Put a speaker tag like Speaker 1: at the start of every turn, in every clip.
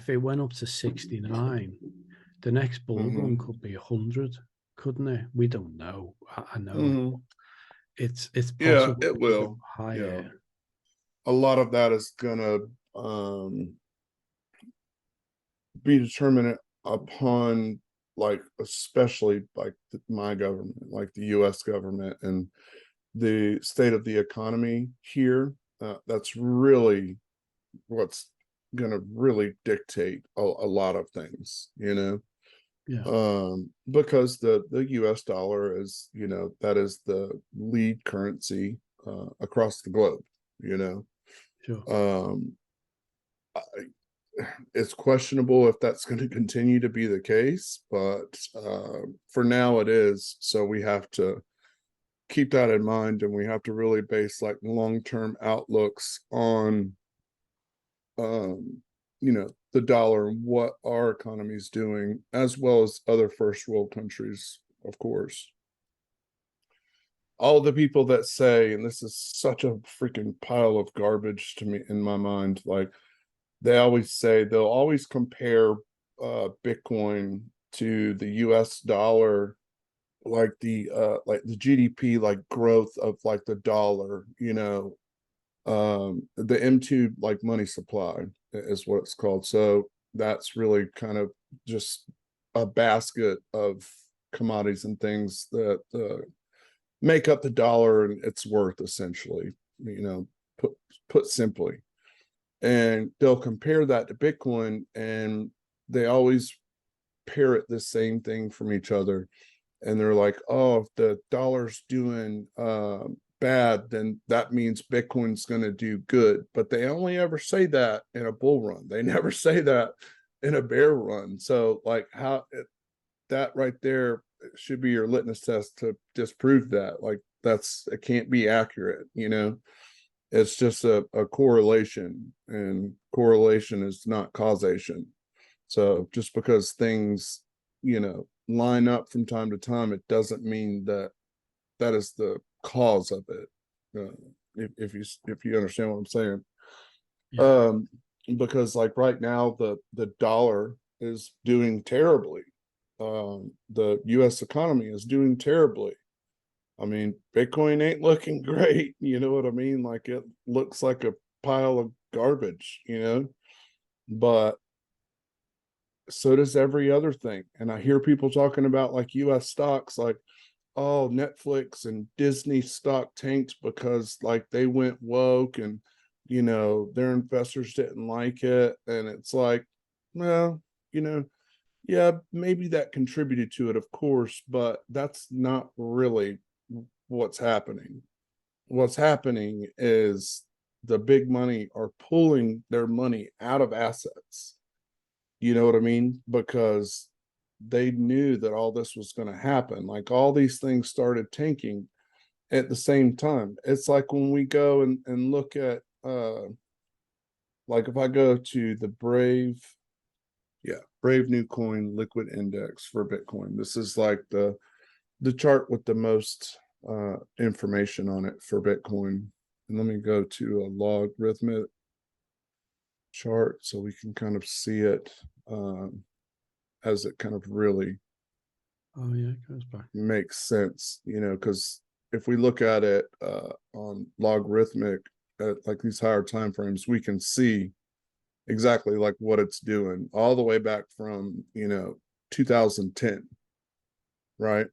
Speaker 1: if it went up to 69, the next bull
Speaker 2: Mm-hmm.
Speaker 1: run could be 100, couldn't it? We don't know. I know
Speaker 2: Mm-hmm.
Speaker 1: it's
Speaker 2: Yeah,
Speaker 1: possible
Speaker 2: it
Speaker 1: to go
Speaker 2: will. Yeah.
Speaker 1: higher.
Speaker 2: A lot of that is gonna be determined upon, like, especially like my government, like the US government, and the state of the economy here. That's really what's going to really dictate a lot of things,
Speaker 1: Yeah,
Speaker 2: because the US dollar is, that is the lead currency across the globe, you know.
Speaker 1: sure.
Speaker 2: um it's questionable if that's going to continue to be the case, but for now it is. So we have to keep that in mind, and we have to really base like long-term outlooks on um the dollar and what our economy is doing, as well as other first world countries, of course. All the people that say, and this is such a freaking pile of garbage to me in my mind, like, they always say they'll always compare Bitcoin to the US dollar, like the GDP, like growth of like the dollar, the M2, like money supply is what it's called. So that's really kind of just a basket of commodities and things that make up the dollar and its worth, essentially, put simply. And they'll compare that to Bitcoin, and they always parrot the same thing from each other. And they're like, oh, if the dollar's doing bad, then that means Bitcoin's going to do good. But they only ever say that in a bull run. They never say that in a bear run. So, like, that right there should be your litmus test to disprove that. Like, it can't be accurate, It's just a correlation, and correlation is not causation. So just because things, line up from time to time, it doesn't mean that that is the cause of it. If you understand what I'm saying.
Speaker 1: Yeah,
Speaker 2: Um, because like right now, the dollar is doing terribly. The U.S. economy is doing terribly. I mean, Bitcoin ain't looking great. You know what I mean? Like, it looks like a pile of garbage, but so does every other thing. And I hear people talking about like US stocks, like, oh, Netflix and Disney stock tanked because like they went woke, and their investors didn't like it. And it's like, well, yeah, maybe that contributed to it, of course, but that's not really what's happening. What's happening is the big money are pulling their money out of assets. You know what I mean? Because they knew that all this was going to happen. Like, all these things started tanking at the same time. It's like when we go and look at like, if I go to the Brave New Coin Liquid Index for Bitcoin. This is like the chart with the most information on it for Bitcoin. And let me go to a logarithmic chart so we can kind of see it as it kind of really
Speaker 1: oh yeah, it goes back.
Speaker 2: makes sense, because if we look at it on logarithmic at like these higher time frames, we can see exactly like what it's doing all the way back from 2010, right?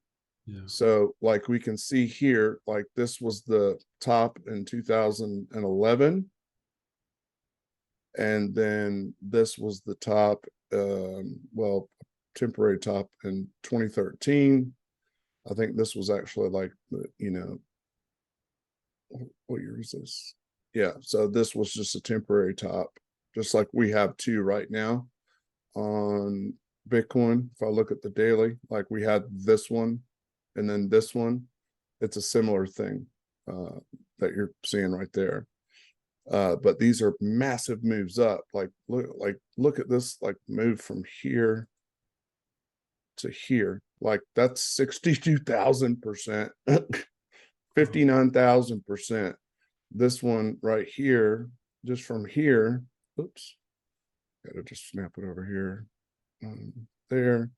Speaker 1: Yeah,
Speaker 2: So like we can see here, like this was the top in 2011, and then this was the top, well, temporary top in 2013. I think this was actually like what year is this? Yeah, so this was just a temporary top, just like we have two right now on Bitcoin. If I look at the daily, like we had this one and then this one, it's a similar thing that you're seeing right there. But these are massive moves up. Like, look at this, like, move from here to here. Like, that's 62,000%,
Speaker 1: wow.
Speaker 2: 59,000%. This one right here, just from here, oops, Gotta just snap it over here. There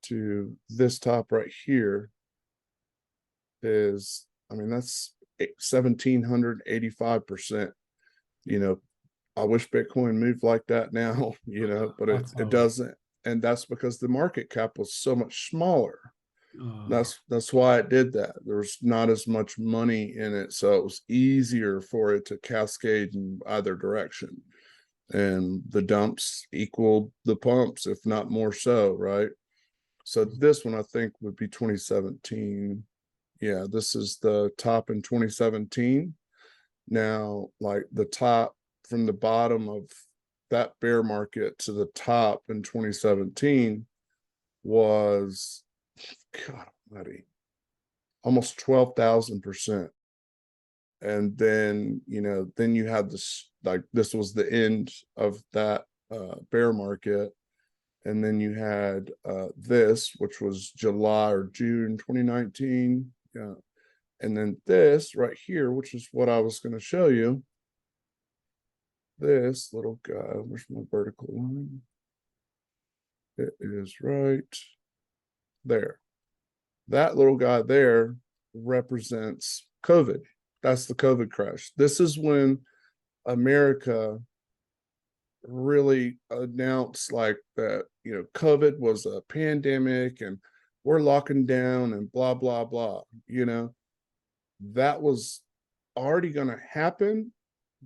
Speaker 2: to this top right here is, I mean, that's 1,785%. You know, I wish Bitcoin moved like that now, you know, but
Speaker 1: That's
Speaker 2: it
Speaker 1: low.
Speaker 2: doesn't. And that's because the market cap was so much smaller.
Speaker 1: Oh,
Speaker 2: That's why it did that. There's not as much money in it, so it was easier for it to cascade in either direction. And the dumps equaled the pumps, if not more so, right? So this one I think would be 2017. Yeah, this is the top in 2017. Now, like the top from the bottom of that bear market to the top in 2017 was, God almighty, almost 12,000%. And then, you know, then you had this, like, this was the end of that bear market. And then you had this, which was July or June 2019. Yeah. And then this right here, which is what I was going to show you. This little guy, where's my vertical line? It is right there. That little guy there represents COVID. That's the COVID crash. This is when America really announced like that, you know, COVID was a pandemic and we're locking down and blah, blah, blah. You know, that was already going to happen,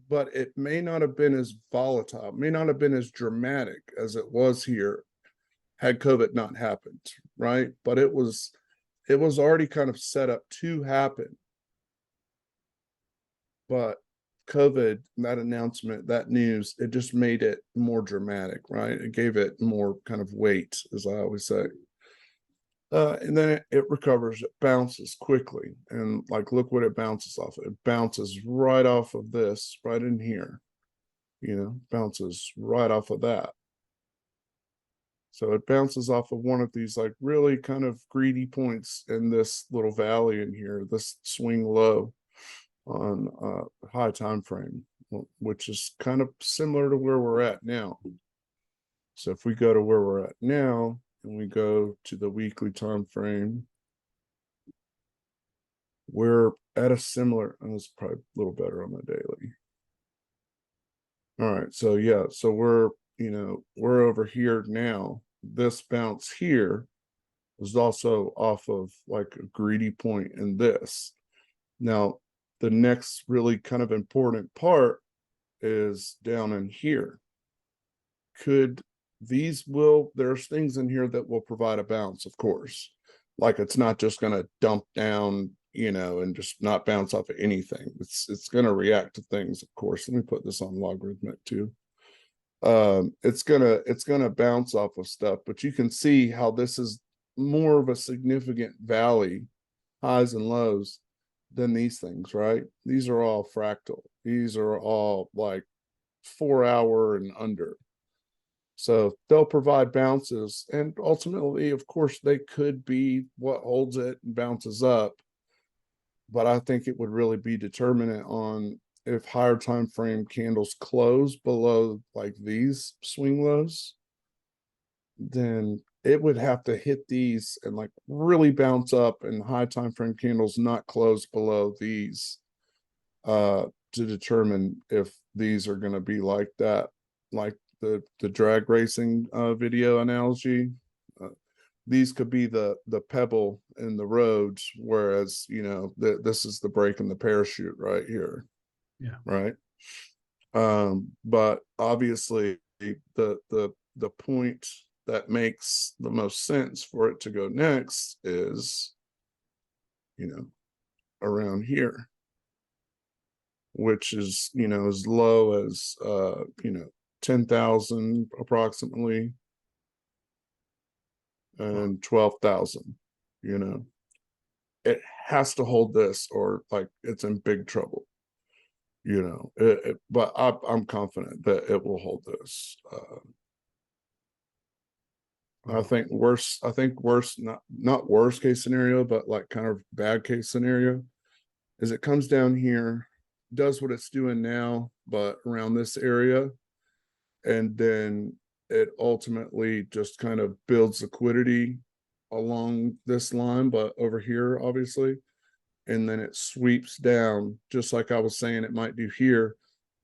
Speaker 2: but it may not have been as volatile, may not have been as dramatic as it was here had COVID not happened, right? But it was already kind of set up to happen. But COVID, that announcement, that news, it just made it more dramatic, right? It gave it more kind of weight, as I always say. And then it recovers, it bounces quickly. And like, look what it bounces off of. It bounces right off of this, right in here, you know, bounces right off of that. So it bounces off of one of these like really kind of greedy points in this little valley in here, this swing low on high time frame, which is kind of similar to where we're at now. So if we go to where we're at now and we go to the weekly time frame, we're at a similar, and it's probably a little better on the daily. All right, so yeah, so we're, you know, we're over here now. This bounce here was also off of like a greedy point in this. Now, the next really kind of important part is down in here. Could these will, there's things in here that will provide a bounce, of course. Like it's not just going to dump down, you know, and just not bounce off of anything. It's going to react to things, of course. Let me put this on logarithmic too. It's gonna bounce off of stuff, but you can see how this is more of a significant valley, highs and lows, than these things, right? These are all fractal. These are all like 4 hour and under. So they'll provide bounces, and ultimately, of course, they could be what holds it and bounces up. But I think it would really be determinant on if higher time frame candles close below like these swing lows, then it would have to hit these and like really bounce up, and high time frame candles not close below these to determine if these are going to be like that, like the drag racing video analogy. These could be the pebble in the roads, whereas, you know, this is the break in the parachute right here.
Speaker 1: yeah.
Speaker 2: Right. But obviously the point that makes the most sense for it to go next is, you know, around here, which is, you know, as low as you know, 10,000 approximately, and 12,000, you know. It has to hold this or like it's in big trouble, you know. But I'm confident that it will hold this. I think worse, not worst case scenario, but like kind of bad case scenario is it comes down here, does what it's doing now, but around this area, and then it ultimately just kind of builds liquidity along this line, but over here, obviously, and then it sweeps down, just like I was saying it might do here.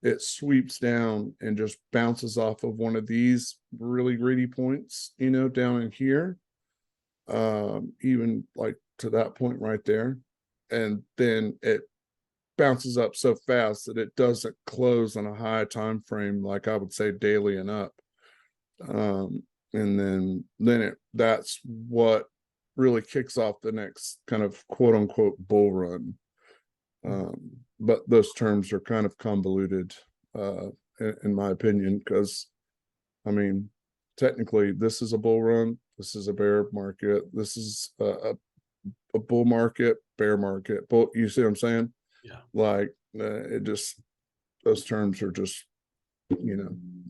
Speaker 2: It sweeps down and just bounces off of one of these really greedy points, down in here, even like to that point right there. And then it bounces up so fast that it doesn't close on a high time frame, like I would say daily and up. And then that's what really kicks off the next kind of quote unquote bull run. But those terms are kind of convoluted, in my opinion, because I mean, technically this is a bull run, this is a bear market, this is a bull market, bear market. Bull, you see what I'm saying?
Speaker 1: Yeah.
Speaker 2: Like it just, those terms are just,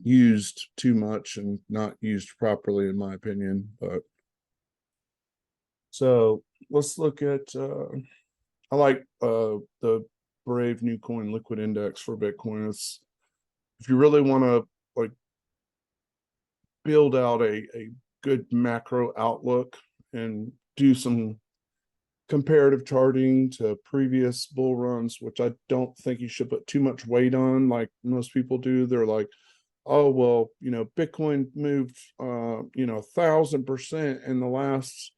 Speaker 2: used too much and not used properly, in my opinion. But so let's look at I like the Brave New Coin Liquid Index for Bitcoin. It's, if you really want to like build out a good macro outlook and do some comparative charting to previous bull runs, which I don't think you should put too much weight on like most people do. They're like, oh well, Bitcoin moved 1,000% in the last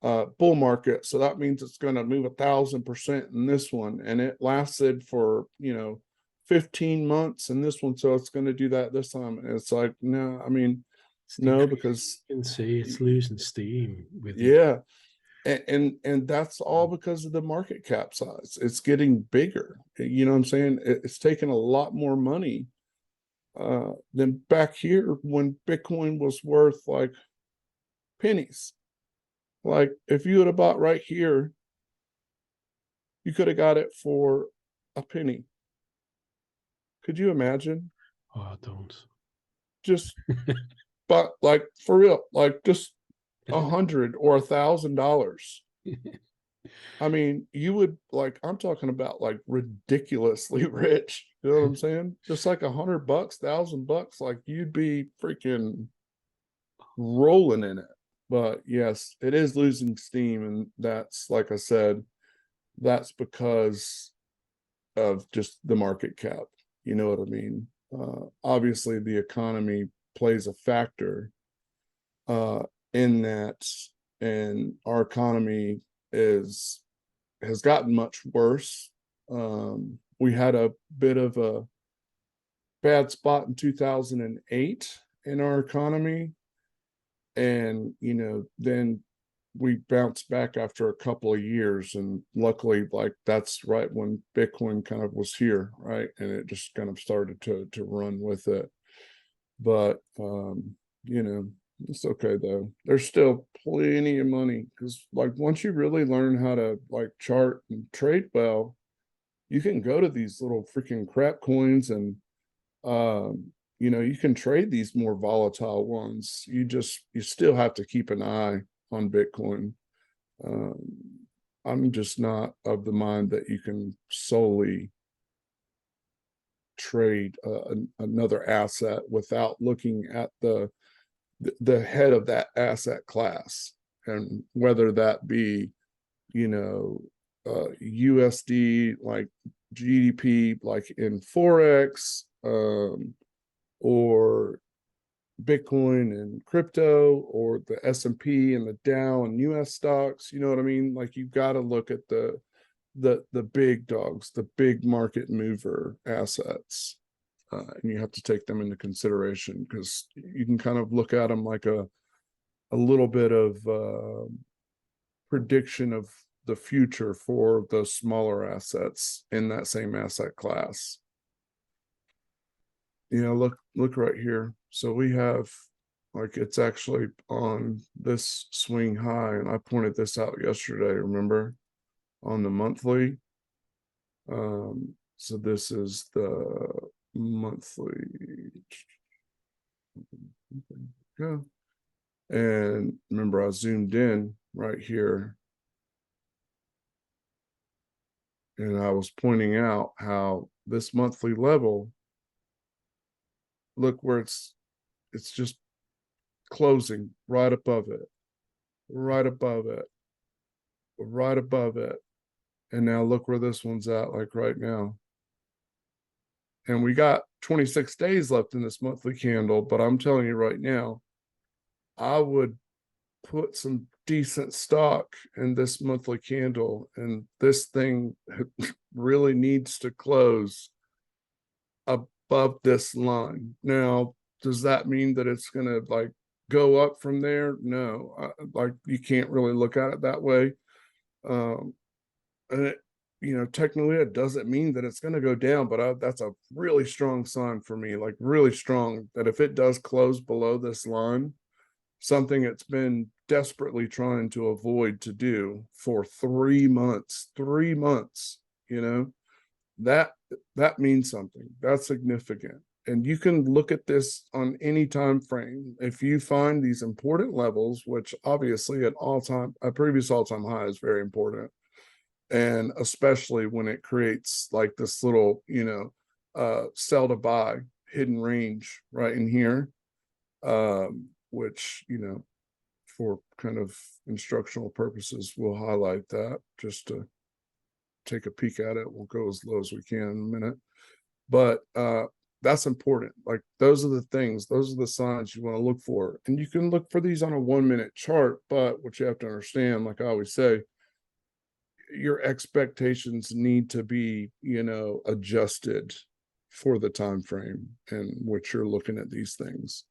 Speaker 2: bull market, so that means it's going to move 1,000% in this one, and it lasted for 15 months in this one, so it's going to do that this time. And it's like, no, I mean, no, because
Speaker 1: you can see it's losing steam with
Speaker 2: yeah, and that's all because of the market cap size. It's getting bigger. You know what I'm saying? It's taking a lot more money than back here when Bitcoin was worth like pennies. Like if you would have bought right here, you could have got it for a penny. Could you imagine?
Speaker 1: Oh, don't.
Speaker 2: Just, but like for real, like just $100 or $1,000. I mean, you would like, I'm talking about like ridiculously rich. You know what I'm saying? Just like $100, $1,000, like you'd be freaking rolling in it. But yes, it is losing steam, and that's, like I said, that's because of just the market cap. You know what I mean? Obviously, the economy plays a factor uh, in that, and our economy has gotten much worse. We had a bit of a bad spot in 2008 in our economy, and then we bounced back after a couple of years, and luckily, like that's right when Bitcoin kind of was here, right, and it just kind of started to run with it. But it's okay though. There's still plenty of money, because like once you really learn how to like chart and trade well, you can go to these little freaking crap coins, and you can trade these more volatile ones. You still have to keep an eye on Bitcoin. um, I'm just not of the mind that you can solely trade another asset without looking at the head of that asset class, and whether that be USD, like GDP, like in Forex, or Bitcoin and crypto, or the S&P and the Dow and US stocks. You know what I mean? Like you've got to look at the big dogs, the big market mover assets. And you have to take them into consideration, because you can kind of look at them like a little bit of prediction of the future for the smaller assets in that same asset class. Look right here. So we have, like, it's actually on this swing high, and I pointed this out yesterday, remember, on the monthly. So this is the monthly. Yeah. And remember, I zoomed in right here, and I was pointing out how this monthly level look where it's just closing right above it, right above it, right above it. And now look where this one's at, like right now. And we got 26 days left in this monthly candle, but I'm telling you right now, I would put some decent stock in this monthly candle, and this thing really needs to close above this line. Now, does that mean that it's going to like go up from there? No, like you can't really look at it that way. And it, technically it doesn't mean that it's going to go down, but that's a really strong sign for me, like really strong, that if it does close below this line, something it's been desperately trying to avoid to do for 3 months, that means something. That's significant. And you can look at this on any time frame. If you find these important levels, which obviously a previous all-time high is very important, and especially when it creates like this little sell to buy hidden range right in here, which for kind of instructional purposes we'll highlight that just to take a peek at it. We'll go as low as we can in a minute, but that's important. Like those are the things, those are the signs you want to look for. And you can look for these on a 1 minute chart, but what you have to understand, like I always say, your expectations need to be adjusted for the time frame in which you're looking at these things.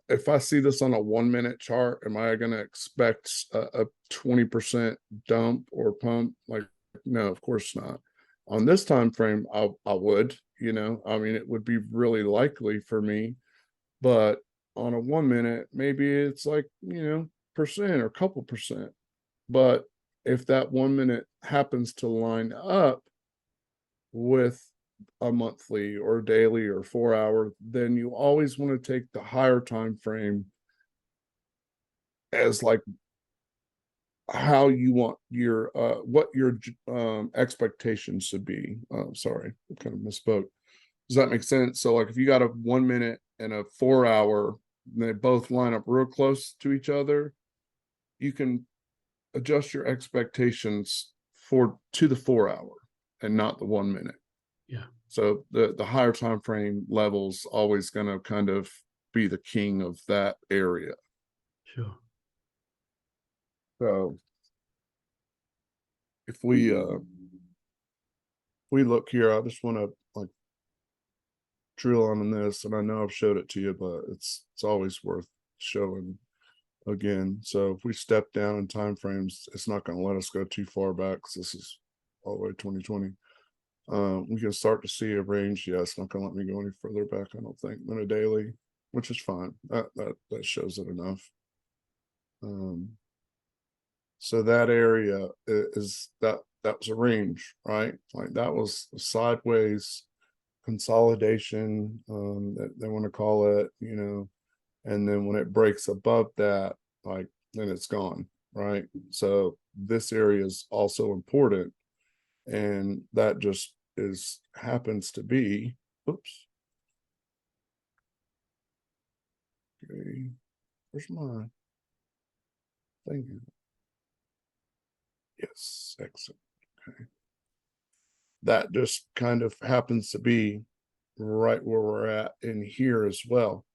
Speaker 2: If I see this on a 1 minute chart, am I going to expect a 20% dump or pump? Like, no, of course not. On this time frame, I would, I mean, it would be really likely for me, but on a 1 minute, maybe it's like, percent or couple percent. But if that 1 minute happens to line up with a monthly or daily or 4 hour, then you always want to take the higher time frame as like how you want your what your expectations should be. Sorry, I kind of misspoke. Does that make sense? So like if you got a 1 minute and a 4 hour, and they both line up real close to each other, you can adjust your expectations to the 4 hour and not the 1 minute.
Speaker 1: Yeah.
Speaker 2: So the higher time frame levels always going to kind of be the king of that area.
Speaker 1: Sure.
Speaker 2: So if we look here, I just want to like drill on this, and I know I've showed it to you, but it's always worth showing again. So if we step down in time frames, it's not going to let us go too far back because this is all the way 2020. We can start to see a range. Yeah, it's not going to let me go any further back, I don't think, than a daily, which is fine. That shows it enough. So that area is that was a range, right? Like that was a sideways consolidation, that they want to call it, and then when it breaks above that, like then it's gone, right? So this area is also important, and that just happens to be, oops. Okay, where's my thing? Yes, exit. Okay. That just kind of happens to be right where we're at in here as well,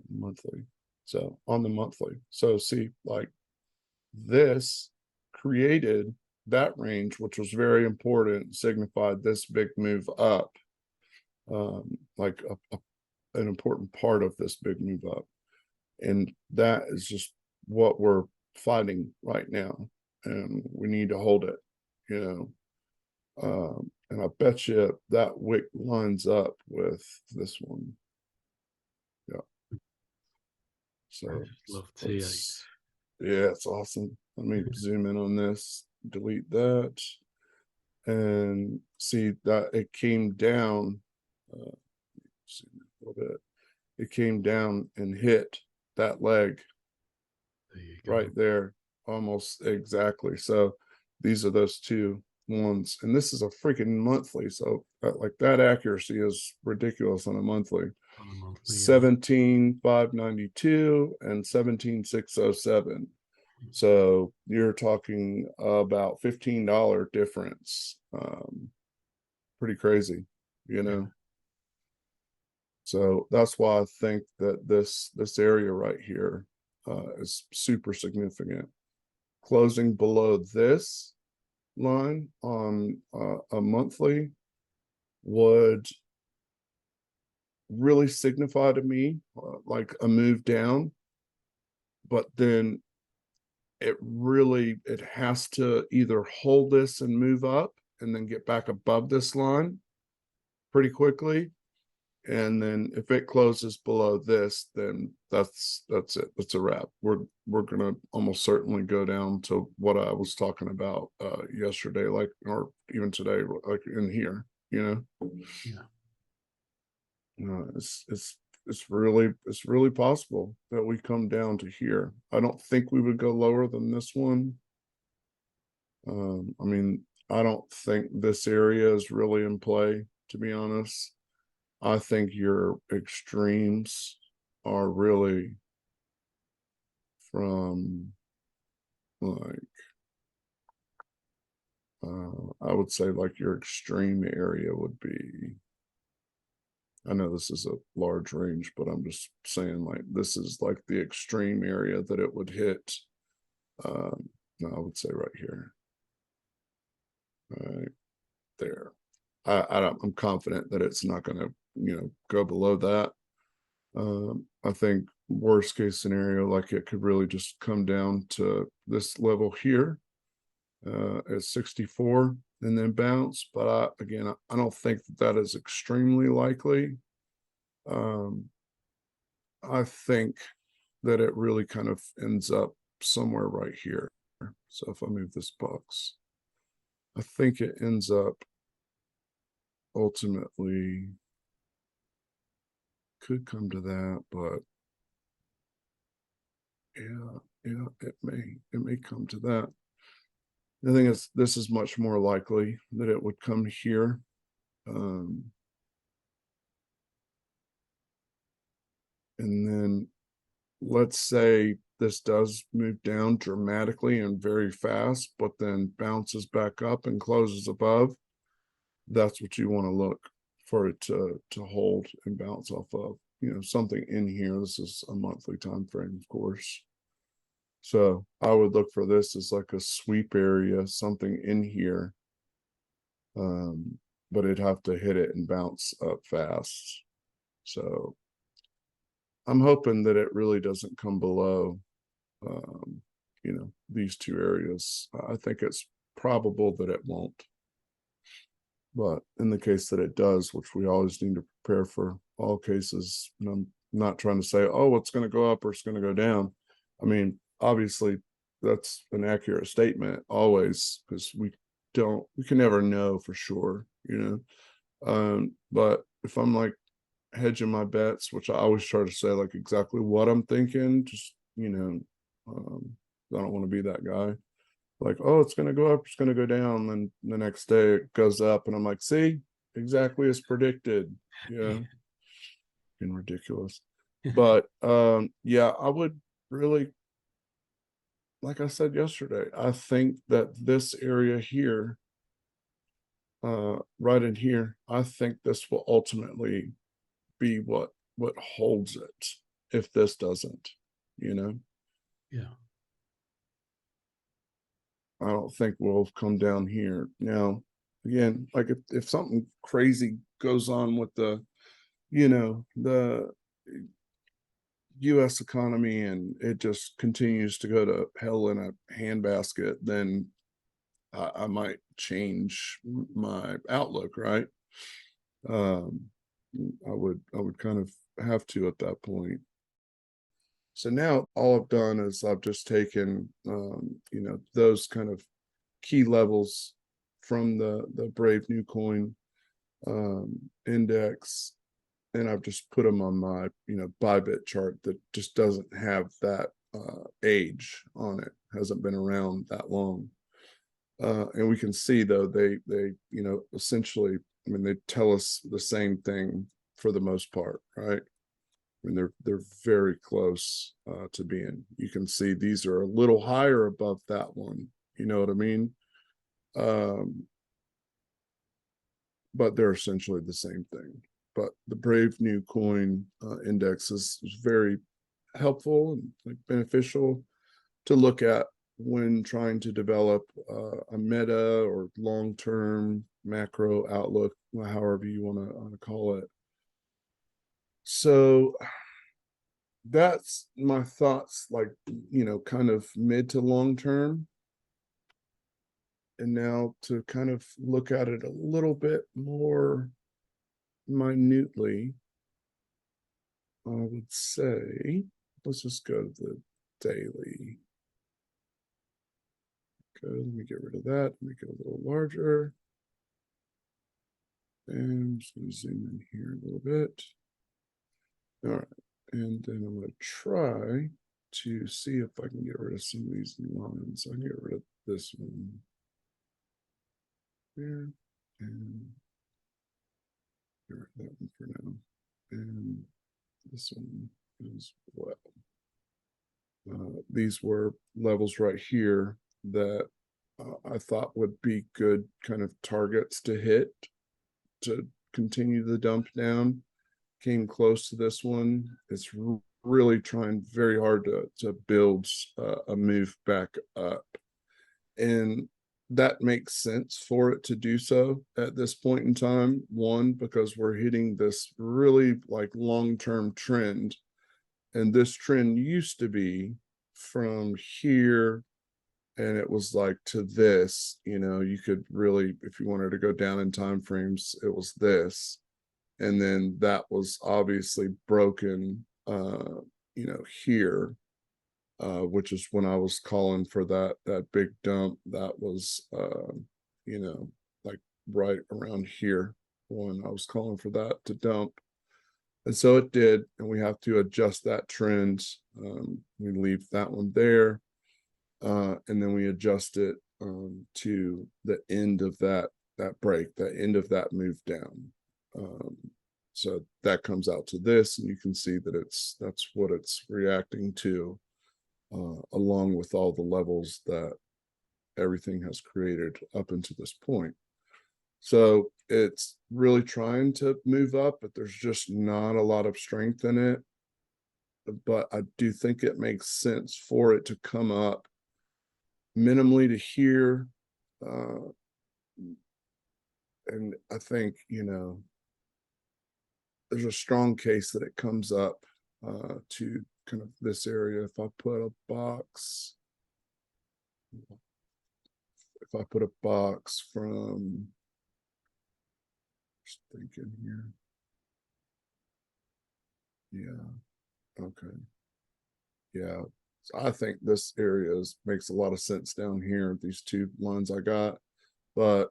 Speaker 2: monthly. So on the monthly. So see, like this created that range, which was very important, signified this big move up, like an important part of this big move up. And that is just what we're fighting right now. And we need to hold it, and I bet you that wick lines up with this one. Yeah. So
Speaker 1: I just love T8.
Speaker 2: yeah, it's awesome. Let me zoom in on this, delete that, and see that it came down. See a little bit. It came down and hit that leg
Speaker 1: There you go.
Speaker 2: right there, almost exactly. So these are those two ones, and this is a freaking monthly, so like that accuracy is ridiculous on a monthly.
Speaker 1: On a monthly,
Speaker 2: 17,592 and 17,607. So you're talking about $15 difference. Pretty crazy, you know. So that's why I think that this area right here is super significant. Closing below this line on a monthly would really signify to me like a move down, but then it has to either hold this and move up and then get back above this line pretty quickly, and then if it closes below this, then that's it, that's a wrap. We're gonna almost certainly go down to what I was talking about yesterday, like, or even today, like in here, you know.
Speaker 1: yeah.
Speaker 2: It's really possible that we come down to here. I don't think we would go lower than this one. I mean, I don't think this area is really in play, to be honest. I think your extremes are really from like I would say like your extreme area would be, I know this is a large range, but I'm just saying like this is like the extreme area that it would hit. No, I would say right here. Right there. I'm confident that it's not going to, you know, go below that. I think worst case scenario, like it could really just come down to this level here at 64 and then bounce. But again, I don't think that is extremely likely. I think that it really kind of ends up somewhere right here. So if I move this box, I think it ends up ultimately could come to that, but yeah, it may come to that. The thing is, this is much more likely that it would come here. And then let's say this does move down dramatically and very fast, but then bounces back up and closes above. That's what you want to look for it to hold and bounce off of. You know, something in here. This is a monthly time frame, of course. So I would look for this as like a sweep area, something in here. But it'd have to hit it and bounce up fast. So I'm hoping that it really doesn't come below, you know, these two areas. I think it's probable that it won't. But in the case that it does, which we always need to prepare for all cases, and I'm not trying to say, oh, it's going to go up or it's going to go down. I mean, obviously, that's an accurate statement always, because we can never know for sure, you know. But if I'm like hedging my bets, which I always try to say like exactly what I'm thinking, just, you know, I don't want to be that guy. Like, oh, it's going to go up, it's going to go down. Then the next day it goes up, and I'm like, see, exactly as predicted. Yeah. Being ridiculous. But yeah, I would really, like I said yesterday, I think that this area here, right in here, I think this will ultimately be what holds it if this doesn't, you know.
Speaker 1: Yeah.
Speaker 2: I don't think we'll come down here. Now, again, like if something crazy goes on with the, you know, the US economy and it just continues to go to hell in a handbasket, then I might change my outlook, right? Um, I would kind of have to at that point. So now all I've done is I've just taken, you know, those kind of key levels from the Brave New Coin index, and I've just put them on my, you know, Bybit chart that just doesn't have that age on it, hasn't been around that long. And we can see though, they, you know, essentially, I mean, they tell us the same thing for the most part, right? I mean, they're very close to being. You can see these are a little higher above that one. You know what I mean? But they're essentially the same thing. But the Brave New Coin Index is very helpful and like beneficial to look at when trying to develop a meta or long-term macro outlook, however you want to call it. So that's my thoughts, like, you know, kind of mid to long term. And now to kind of look at it a little bit more minutely, I would say, let's just go to the daily. Okay, let me get rid of that, make it a little larger. And I'm just going to zoom in here a little bit. All right, and then I'm going to try to see if I can get rid of some of these lines. I can get rid of this one here, and get rid of that one for now. And this one as well. These were levels right here that I thought would be good kind of targets to hit to continue the dump down. Came close to this one. It's really trying very hard to build a move back up. And that makes sense for it to do so at this point in time. One, because we're hitting this really like long-term trend. And this trend used to be from here, and it was like to this, you know, you could really, if you wanted to go down in time frames, it was this. And then that was obviously broken, you know, here, which is when I was calling for that big dump. That was, you know, like right around here when I was calling for that to dump. And so it did, and we have to adjust that trend. We leave that one there, and then we adjust it to the end of that break, the end of that move down. So that comes out to this, and you can see that that's what it's reacting to, along with all the levels that everything has created up until this point. So it's really trying to move up, but there's just not a lot of strength in it. But I do think it makes sense for it to come up minimally to here. And I think, you know, there's a strong case that it comes up to kind of this area. If I put a box from, just thinking here. Yeah. Okay. Yeah. So I think this area makes a lot of sense down here, these two lines I got, but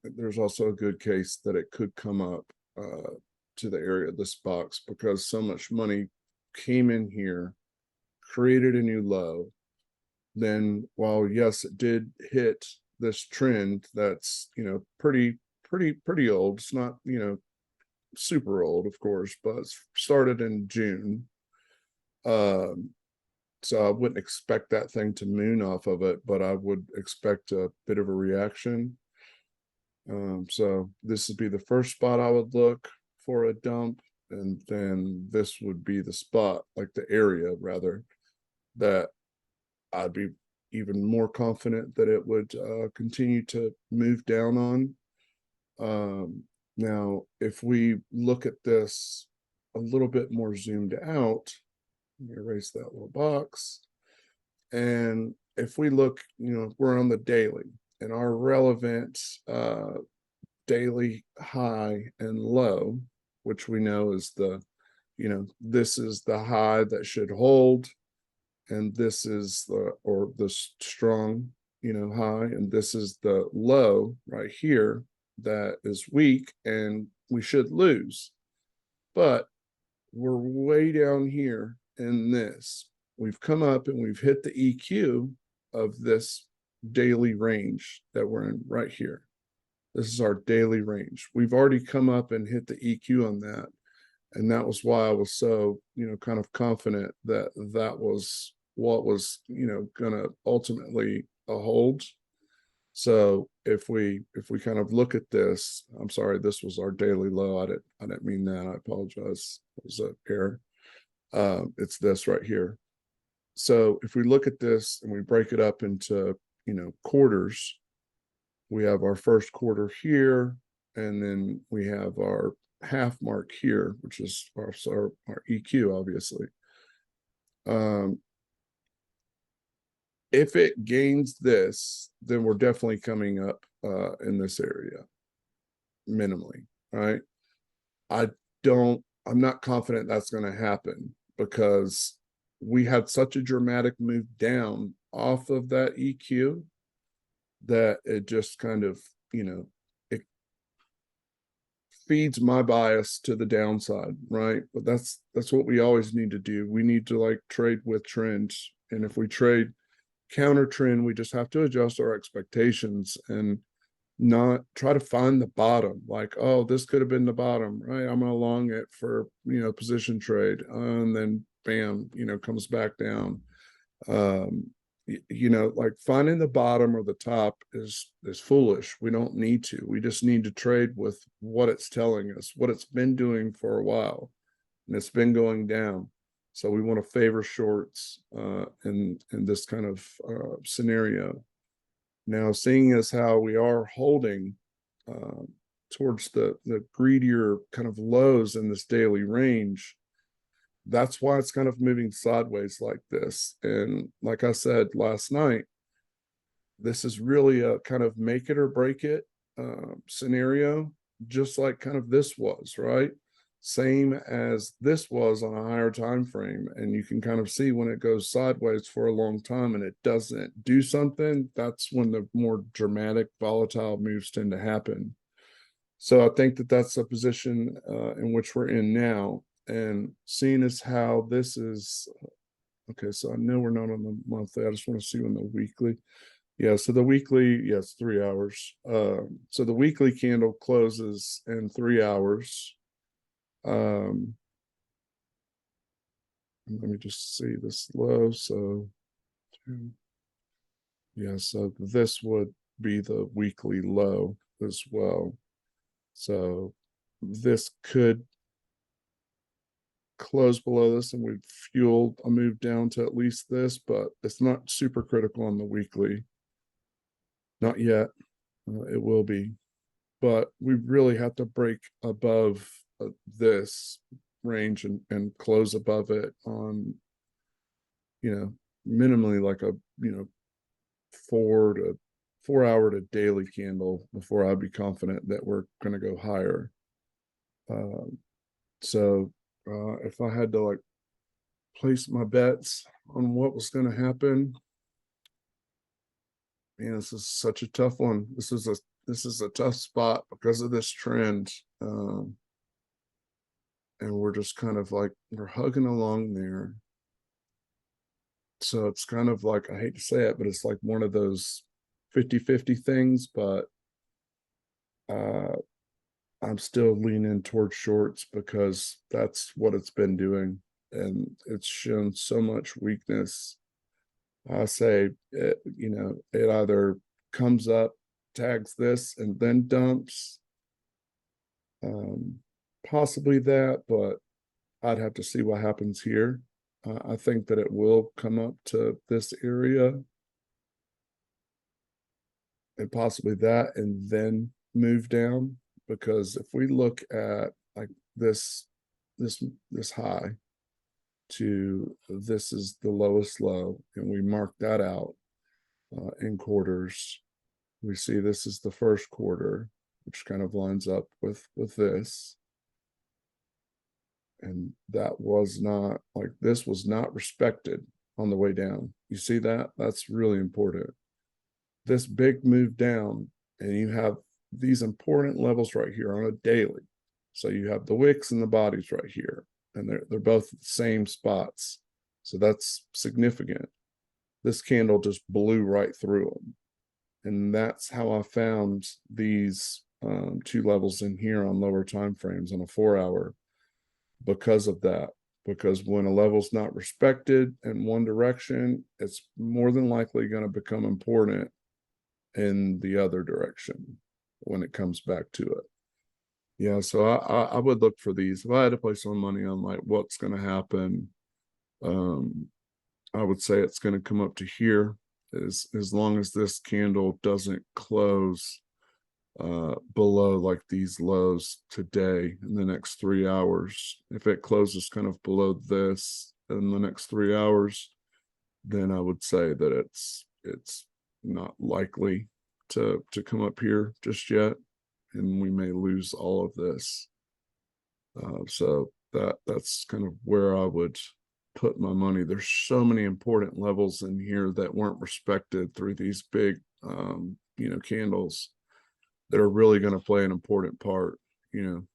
Speaker 2: there's also a good case that it could come up to the area of this box, because so much money came in here, created a new low. Then while yes, it did hit this trend that's, you know, pretty old. It's not, you know, super old, of course, but it started in June. So I wouldn't expect that thing to moon off of it, but I would expect a bit of a reaction. So this would be the first spot I would look for a dump, and then this would be the spot, like the area rather, that I'd be even more confident that it would continue to move down on. Now, if we look at this a little bit more zoomed out, let me erase that little box. And if we look, you know, we're on the daily, and our relevant daily high and low, which we know is the, you know, this is the high that should hold, and this is the strong, you know, high, and this is the low right here that is weak and we should lose. But we're way down here in this. We've come up and we've hit the EQ of this daily range that we're in right here. This is our daily range. We've already come up and hit the EQ on that. And that was why I was so, kind of confident that that was what was, going to ultimately hold. So if we kind of look at this, I'm sorry, this was our daily low. I didn't mean that. I apologize. It was an error. It's this right here. So if we look at this and we break it up into, quarters, we have our first quarter here, and then we have our half mark here, which is our EQ, obviously. If it gains this, then we're definitely coming up in this area minimally, right? I'm not confident that's going to happen because we had such a dramatic move down off of that EQ that it just kind of, it feeds my bias to the downside, right? But that's what we always need to do. We need to like trade with trends. And if we trade counter trend, we just have to adjust our expectations and not try to find the bottom. Like, oh, this could have been the bottom, right? I'm gonna long it for, position trade. And then bam, comes back down. Like finding the bottom or the top is foolish. We don't need to. We just need to trade with what it's telling us, what it's been doing for a while, and it's been going down. So we want to favor shorts in this kind of scenario. Now, seeing as how we are holding towards the greedier kind of lows in this daily range, that's why it's kind of moving sideways like this. And like I said last night, this is really a kind of make it or break it scenario, just like kind of this was, right? Same as this was on a higher time frame. And you can kind of see when it goes sideways for a long time and it doesn't do something, that's when the more dramatic volatile moves tend to happen. So I think that that's a position in which we're in now. And seeing as how this is, okay, so I know we're not on the monthly. I just want to see on the weekly. Yeah, so the weekly, yes, 3 hours. So the weekly candle closes in 3 hours. Let me just see this low. So, yeah, so this would be the weekly low as well. So this could close below this and we'd fuel a move down to at least this, but it's not super critical on the weekly. Not yet. It will be, but we really have to break above this range and close above it on, minimally like a, 4 hour to daily candle before I'd be confident that we're going to go higher. So if I had to like place my bets on what was going to happen, man, this is such a tough one. This is a tough spot because of this trend. And we're just kind of like, we're hugging along there. So it's kind of like, I hate to say it, but it's like one of those 50-50 things, but I'm still leaning towards shorts because that's what it's been doing. And it's shown so much weakness. I say, it either comes up, tags this, and then dumps. Possibly that, but I'd have to see what happens here. I think that it will come up to this area and possibly that, and then move down. Because if we look at like this high to this is the lowest low, and we mark that out in quarters, we see this is the first quarter, which kind of lines up with this. And that was not like, this was not respected on the way down. You see that? That's really important. This big move down, and you have these important levels right here on a daily. So you have the wicks and the bodies right here, and they're both the same spots. So that's significant. This candle just blew right through them. And that's how I found these two levels in here on lower time frames on a 4 hour, because of that. Because when a level's not respected in one direction, it's more than likely going to become important in the other direction when it comes back to it. Yeah, so I would look for these. If I had to place some money on like what's going to happen, I would say it's going to come up to here, as long as this candle doesn't close below like these lows today in the next 3 hours. If it closes kind of below this in the next 3 hours, then I would say that it's not likely to come up here just yet, and we may lose all of this. So that's kind of where I would put my money. There's so many important levels in here that weren't respected through these big candles that are really going to play an important part,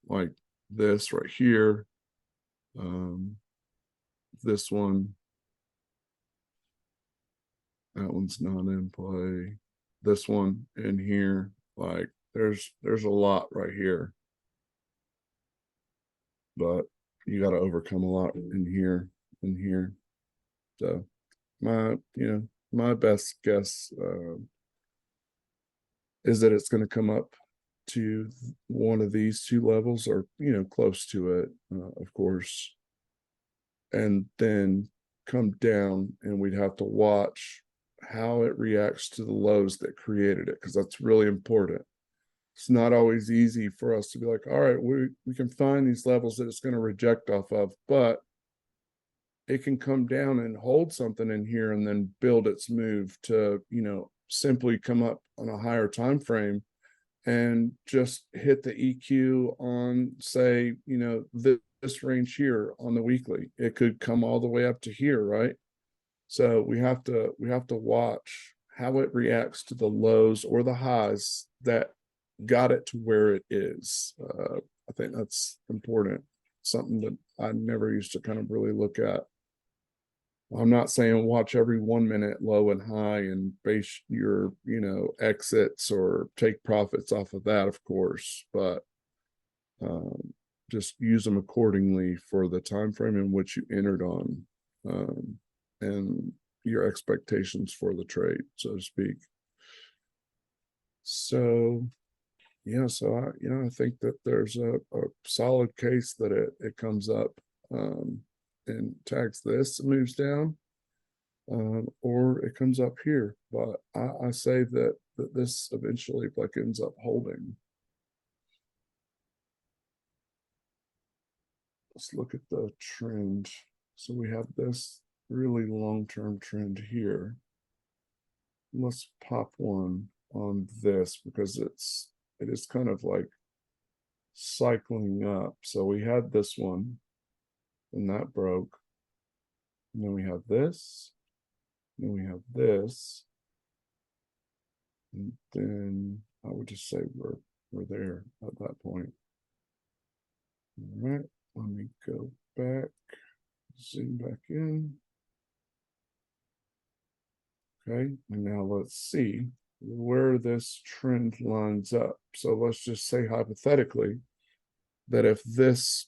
Speaker 2: like this right here, this one, that one's not in play, this one in here, like there's a lot right here, but you got to overcome a lot in here, so my best guess is that it's going to come up to one of these two levels, or close to it, of course, and then come down, and we'd have to watch how it reacts to the lows that created it, because that's really important. It's not always easy for us to be like, all right, we can find these levels that it's going to reject off of, but it can come down and hold something in here and then build its move to simply come up on a higher time frame and just hit the EQ on, say, this range here on the weekly. It could come all the way up to here, right? So we have to watch how it reacts to the lows or the highs that got it to where it is. I think that's important. Something that I never used to kind of really look at. I'm not saying watch every 1 minute low and high and base your, exits or take profits off of that, of course, but just use them accordingly for the time frame in which you entered on, and your expectations for the trade, so to speak. So yeah, so I think that there's a solid case that it comes up and tags this and moves down, or it comes up here. But I say that this eventually like ends up holding. Let's look at the trend. So we have this really long-term trend here. Let's pop one on this because it is kind of like cycling up. So we had this one and that broke. And then we have this. Then we have this. And then I would just say we're there at that point. All right, let me go back, zoom back in. Okay, and now let's see where this trend lines up. So let's just say hypothetically that if this,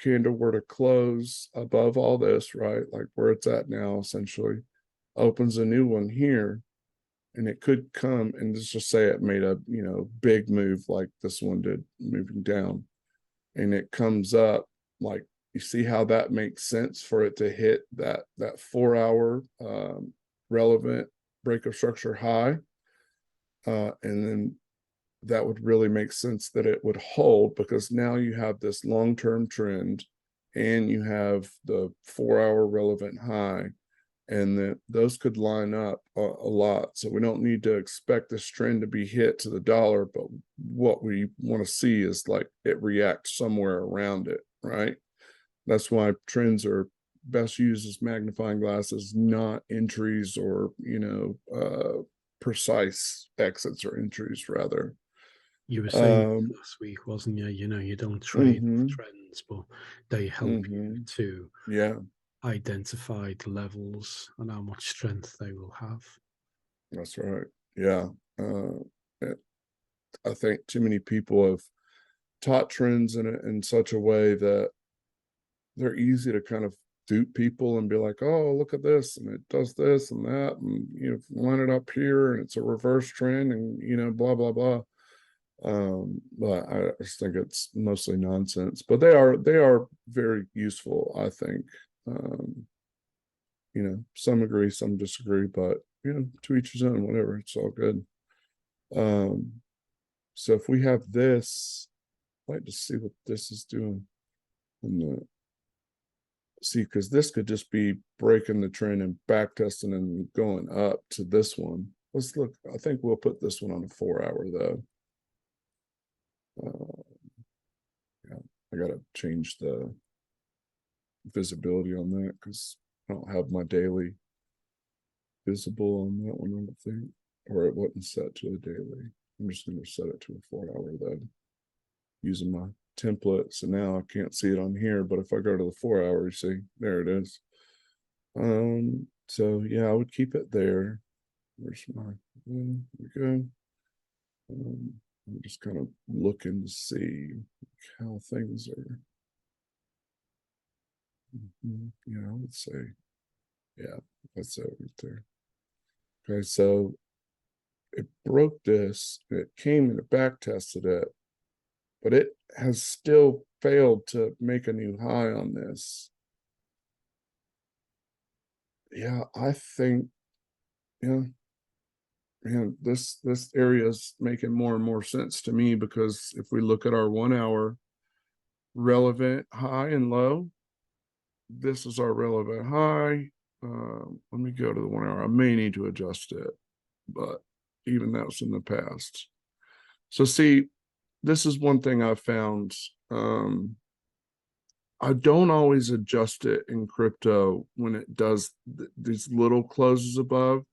Speaker 2: candle were to close above all this, right, like where it's at now, essentially, opens a new one here, and it could come, and let's just say it made a, big move like this one did, moving down, and it comes up, like, you see how that makes sense for it to hit that 4 hour relevant break of structure high, and then that would really make sense that it would hold, because now you have this long-term trend and you have the 4 hour relevant high, and that those could line up a lot. So we don't need to expect this trend to be hit to the dollar, but what we want to see is like it reacts somewhere around it, right? That's why trends are best used as magnifying glasses, not entries or precise exits or entries, rather.
Speaker 1: You were saying last week, wasn't you? You don't trade trends, but they help you to identify the levels and how much strength they will have.
Speaker 2: That's right. Yeah. I think too many people have taught trends in such a way that they're easy to kind of dupe people and be like, oh, look at this, and it does this and that, and line it up here, and it's a reverse trend, and blah blah blah. But I just think it's mostly nonsense. But they are very useful, I think. Some agree, some disagree, but to each his own, whatever, it's all good. So if we have this, I'd like to see what this is doing. See, because this could just be breaking the trend and back testing and going up to this one. Let's look. I think we'll put this one on a 4-hour though. Yeah, I gotta change the visibility on that because I don't have my daily visible on that one, I don't think, or it wasn't set to a daily. I'm just going to set it to a 4-hour though, using my template. So now I can't see it on here, but if I go to the 4-hour, you see, there it is. So yeah, I would keep it there. Where's my, there we go. I'm just kind of looking to see how things are. I would say, yeah, that's it right there. Okay, so it broke this, it came and it back tested it, but it has still failed to make a new high on this. Yeah, I think, man, this area is making more and more sense to me, because if we look at our 1-hour relevant high and low, this is our relevant high. Let me go to the 1-hour. I may need to adjust it, but even that's in the past. So see, this is one thing I found. I don't always adjust it in crypto when it does these little closes above.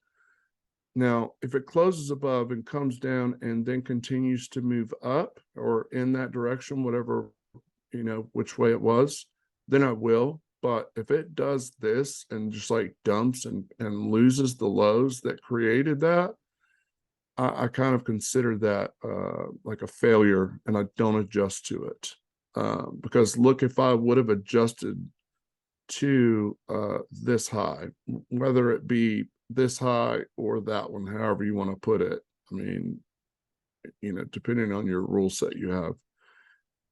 Speaker 2: Now, if it closes above and comes down and then continues to move up or in that direction, whatever, which way it was, then I will. But if it does this and just like dumps and loses the lows that created that, I kind of consider that like a failure, and I don't adjust to it. Because look, if I would have adjusted to this high, whether it be this high or that one, however you want to put it, I mean, depending on your rule set you have,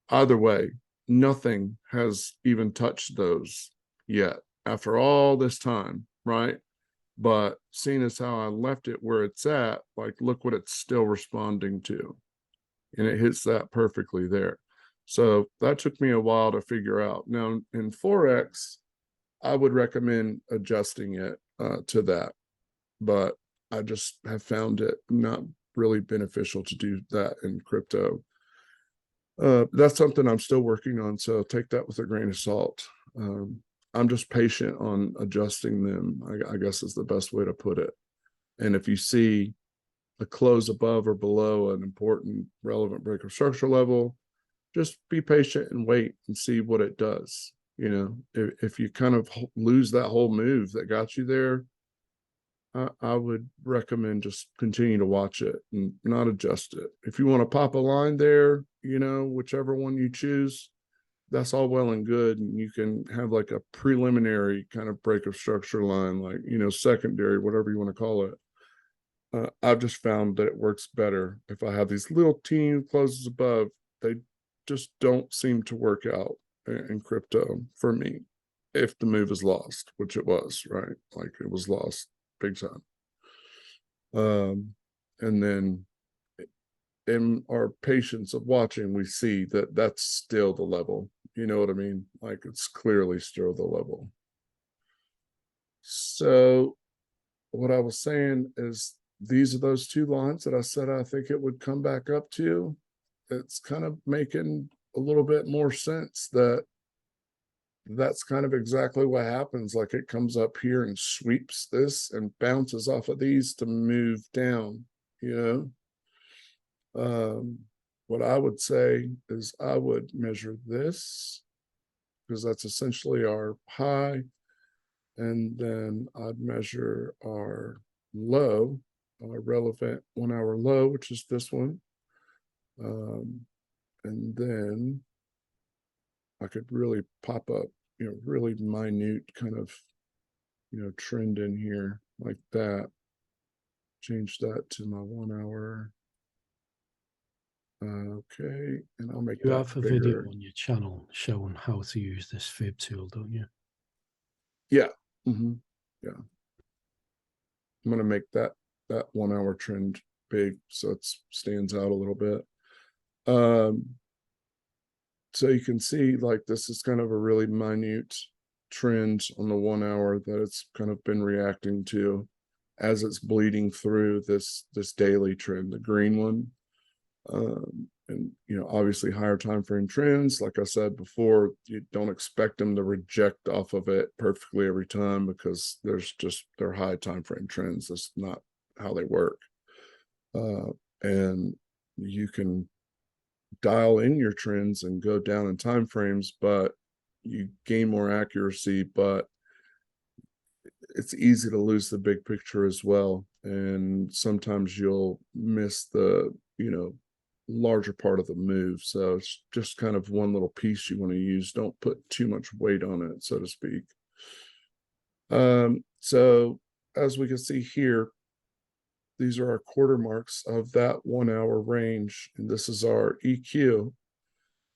Speaker 2: either way, nothing has even touched those yet after all this time, right? But seeing as how I left it where it's at, like, look what it's still responding to, and it hits that perfectly there. So that took me a while to figure out. Now in Forex, I would recommend adjusting it to that, but I just have found it not really beneficial to do that in crypto. That's something I'm still working on, so take that with a grain of salt. I'm just patient on adjusting them, I guess is the best way to put it. And if you see a close above or below an important relevant break of structure level, just be patient and wait and see what it does. If you kind of lose that whole move that got you there, I would recommend just continue to watch it and not adjust it. If you want to pop a line there, whichever one you choose, that's all well and good. And you can have like a preliminary kind of break of structure line, like, secondary, whatever you want to call it. I've just found that it works better if I have these little teeny closes above. They just don't seem to work out in crypto for me if the move is lost, which it was, right? Like, it was lost big time. And then in our patience of watching, we see that that's still the level. You know what I mean? Like, it's clearly still the level. So what I was saying is, these are those two lines that I said I think it would come back up to. It's kind of making a little bit more sense that that's kind of exactly what happens. Like, it comes up here and sweeps this and bounces off of these to move down, what I would say is I would measure this, because that's essentially our high, and then I'd measure our low relevant 1 hour low, which is this one. And then I could really pop up, really minute kind of, trend in here like that. Change that to my 1 hour. Okay, and I'll make
Speaker 1: You
Speaker 2: that
Speaker 1: have a
Speaker 2: bigger.
Speaker 1: video on your channel showing how to use this fib tool, don't you?
Speaker 2: Yeah. Yeah. I'm going to make that 1 hour trend big so it stands out a little bit. So you can see like this is kind of a really minute trend on the 1 hour that it's kind of been reacting to as it's bleeding through this daily trend, the green one. And obviously higher time frame trends, like I said before, you don't expect them to reject off of it perfectly every time because they're high time frame trends. That's not how they work. And you can dial in your trends and go down in time frames, but you gain more accuracy, but it's easy to lose the big picture as well. And sometimes you'll miss the, larger part of the move. So it's just kind of one little piece you want to use. Don't put too much weight on it, so to speak. So as we can see here, these are our quarter marks of that 1 hour range. And this is our EQ,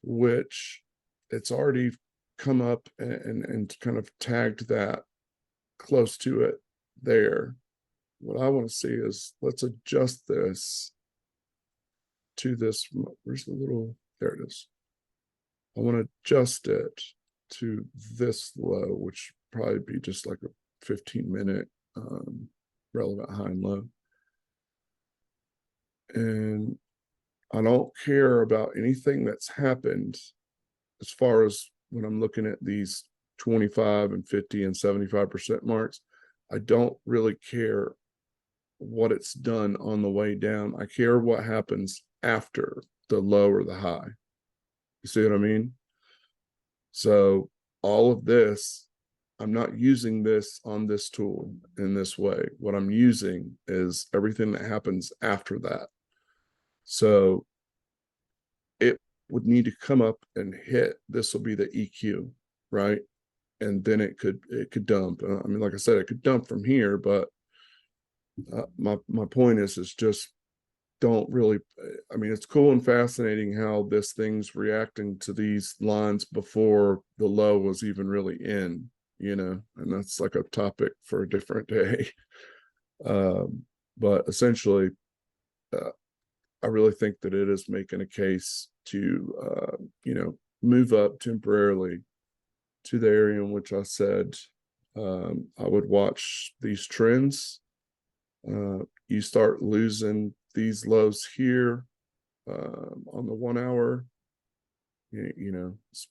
Speaker 2: which it's already come up and kind of tagged that close to it there. What I want to see is let's adjust this to this. Where's the little, there it is. I want to adjust it to this low, which probably be just like a 15-minute relevant high and low. And I don't care about anything that's happened as far as when I'm looking at these 25 and 50 and 75% marks. I don't really care what it's done on the way down. I care what happens after the low or the high. You see what I mean? So all of this, I'm not using this on this tool in this way. What I'm using is everything that happens after that. So it would need to come up and hit. This will be the EQ, right? And then it could dump. I mean, like I said, it could dump from here, but my point is just don't really. I mean, it's cool and fascinating how this thing's reacting to these lines before the low was even really in, and that's like a topic for a different day. But essentially, I really think that it is making a case to, move up temporarily to the area in which I said I would watch these trends. You start losing these lows here on the 1 hour, it's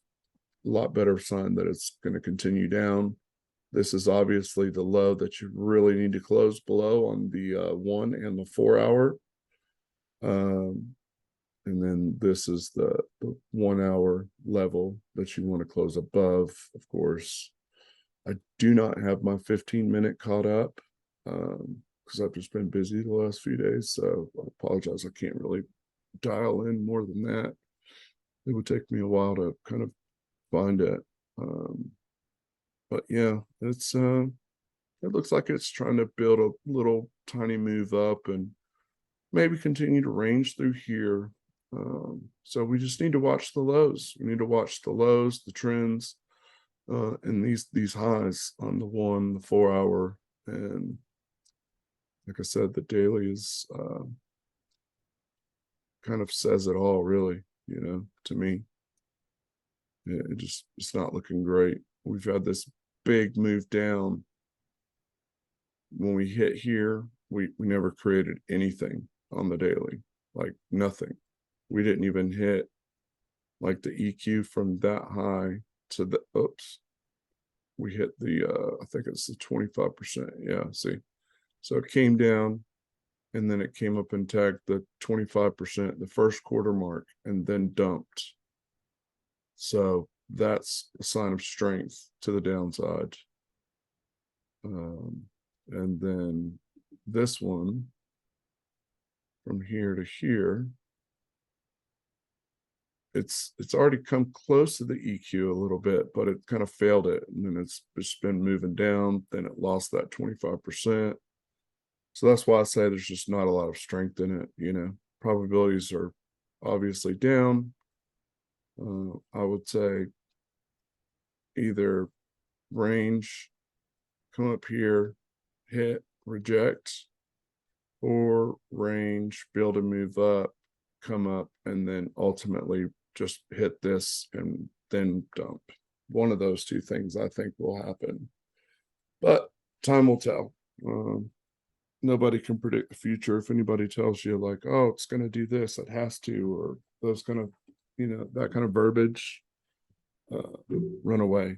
Speaker 2: a lot better sign that it's going to continue down. This is obviously the low that you really need to close below on the 1 and the 4 hour. And then this is the 1 hour level that you want to close above, of course. I do not have my 15-minute caught up because I've just been busy the last few days. So I apologize. I can't really dial in more than that. It would take me a while to kind of find it. But yeah, it looks like it's trying to build a little tiny move up and maybe continue to range through here. So we just need to watch the lows. We need to watch the lows, the trends, and these highs on the 1, the 4 hour, and like I said, the daily is kind of says it all, really. To me, it's not looking great. We've had this big move down. When we hit here, we never created anything on the daily, like nothing. We didn't even hit like the EQ from that high to the we hit the I think it's the 25%. Yeah, see. So it came down and then it came up and tagged the 25%, the first quarter mark, and then dumped. So that's a sign of strength to the downside. And then this one from here to here. It's already come close to the EQ a little bit, but it kind of failed it. And then it's just been moving down. Then it lost that 25%. So that's why I say there's just not a lot of strength in it. You know, probabilities are obviously down. I would say either range, come up here, hit, reject, or range, build and move up, come up, and then ultimately just hit this and then dump. One of those two things I think will happen, but time will tell. Nobody can predict the future. If anybody tells you like, oh, it's going to do this, it has to, or those kind of, you know, that kind of verbiage, run away.